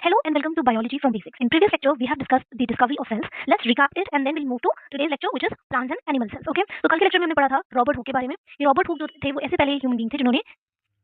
Hello and welcome to Biology from Basics. In previous lecture, we have discussed the discovery of cells. Let's recap it and then we'll move to today's lecture, which is plants and animal cells. Okay? तो कल के lecture में हमने पढ़ा था Robert hook के बारे में. ये रॉबर्ट हुक जो थे वो ऐसे पहले ह्यूमन बीइंग थे जिन्होंने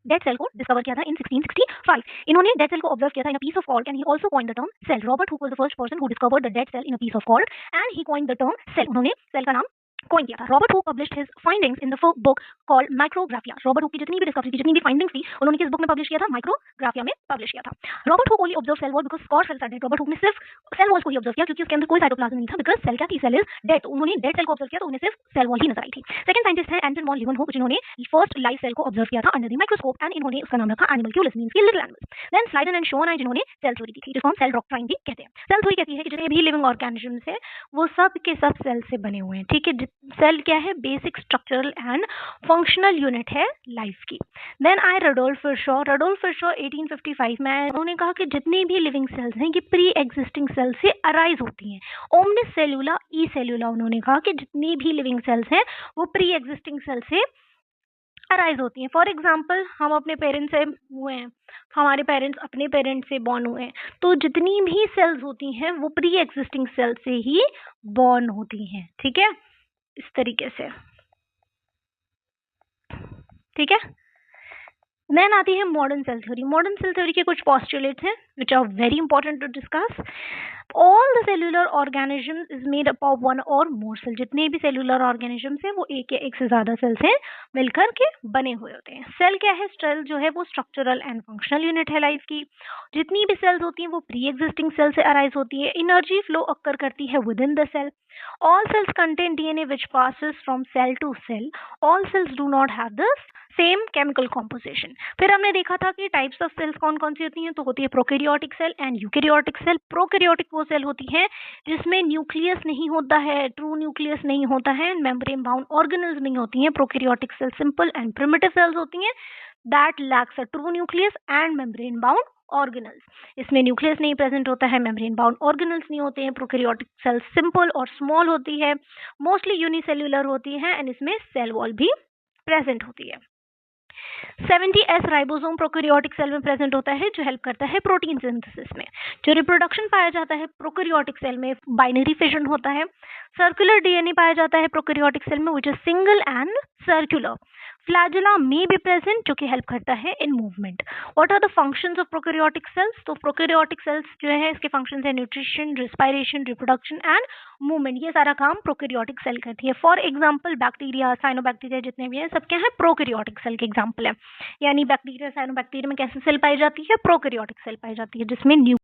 डेड सेल को डिस्कवर किया था इन 1665. इन्होंने डेड सेल को ऑब्जर्व किया था in a piece of cork and he also coined the term cell. Robert Hooke was the first person who discovered the dead cell in a piece of cork and he coined the term cell. उन्होंने cell का नाम coin किया था. Robert Hooke published his findings in the book called Micrographia. Robert Hooke की जितनी भी discovery थी, जितनी भी फाइंडिंग्स थी, उन्होंने किस बुक में पब्लिश किया था? माइक्रोग्राफिया में पब्लिश किया था. Robert Hooke only observe cell wall because स्कॉर cells are dead. Robert Hooke ने सिर्फ सेल वॉल्स को ही ऑब्जर्व किया क्योंकि उसके अंदर कोई साइटोप्लाज्म नहीं था, बिकॉज़ सेल क्या थी? Cell is dead. तो उन्होंने डेड सेल को ऑब्जर्व किया तो उन्हें सिर्फ सेल वॉल ही नजर आई थी. सेकंड साइंटिस्ट है एंटन वॉन लीeuwenhoek, जिन्होंने फर्स्ट लाइव सेल को ऑब्जर्व किया था अंडर द माइक्रोस्कोप एंड इन्होंने उसका नाम रखा एनिमल्क्यूलस, मींस की little animals. Then Schleiden and Schwann जिन्होंने सेल थ्योरी दी थी, जिसको हम सेल डॉक्ट्राइन भी कहते हैं. सेल थ्योरी कहती है कि जितने भी लिविंग ऑर्गेनिजम्स है वो सब के सब सेल से बने हुए हैं. ठीक है, सेल क्या है? Basic structural and functional unit है लाइफ की. देन आई रडोल्फ फिशर 1855 में उन्होंने कहा कि जितनी भी लिविंग सेल्स हैं ये प्री एग्जिस्टिंग सेल से अराइज होती हैं. ओमनिस सेलुला ई सेलुला, उन्होंने कहा कि जितनी भी लिविंग सेल्स हैं वो प्री एग्जिस्टिंग सेल से अराइज होती हैं. फॉर एग्जाम्पल, हम अपने पेरेंट्स से हुए हैं, हमारे पेरेंट्स अपने पेरेंट्स से बॉर्न हुए हैं, तो जितनी भी सेल्स होती हैं वो प्री एग्जिस्टिंग सेल से ही बॉर्न होती हैं. ठीक है, इस तरीके से. ठीक है, देन आती है modern cell theory. Modern cell theory के कुछ पोस्टुलेट्स हैं which are very important to discuss. All the cellular organisms is made up of one or more cell. जितने भी सेल्यूलर ऑर्गेनिजम्स हैं वो एक या एक से ज्यादा सेल से मिलकर के बने हुए होते हैं. सेल क्या है? सेल जो है वो स्ट्रक्चरल एंड फंक्शनल यूनिट है लाइफ की. जितनी भी सेल्स होती हैं वो प्री एग्जिस्टिंग सेल से अराइज होती है. एनर्जी फ्लो अक्कर करती है within the cell. All cells contain DNA which passes from cell to cell. All cells do not have the same chemical composition. फिर हमने देखा था कि टाइप्स ऑफ सेल्स कौन कौन सी होती हैं. तो होती है prokaryotic cell and eukaryotic cell. Prokaryotic वो सेल होती है जिसमें न्यूक्लियस नहीं होता है, ट्रू न्यूक्लियस नहीं होता है, मेम्ब्रेन बाउंड ऑर्गेनेल्स नहीं होती हैं. Prokaryotic cell simple and primitive cells होती हैं that lacks a true nucleus and membrane bound organelles. इसमें न्यूक्लियस नहीं प्रेजेंट होता है, मेम्ब्रेन बाउंड ऑर्गेनल्स नहीं होते हैं. प्रोकैरियोटिक सेल सिंपल और स्मॉल होती है, मोस्टली यूनिसेल्युलर होती है एंड इसमें सेल वॉल भी प्रेजेंट होती है. 70S राइबोसोम प्रोकैरियोटिक सेल में प्रेजेंट होता है जो हेल्प करता है प्रोटीन सिंथेसिस में. जो रिप्रोडक्शन पाया जाता है प्रोकैरियोटिक सेल में बाइनरी फिजन होता है. सर्कुलर डीएनए पाया जाता है प्रोकैरियोटिक सेल में which is single and circular. Flagella may be present जो कि हेल्प करता है in movement. What are the functions of prokaryotic cells? तो प्रोकैरियोटिक सेल्स जो है इसके फंक्शंस है nutrition, respiration, reproduction and movement. ये सारा काम प्रोकैरियोटिक सेल करती है. फॉर एग्जांपल बैक्टीरिया, साइनोबैक्टीरिया जितने भी हैं सब क्या है? प्रोकैरियोटिक सेल के एग्जांपल है. यानी बैक्टीरिया, साइनोबैक्टीरिया में कैसे सेल पाई जाती है? प्रोकैरियोटिक सेल पाई जाती है जिसमें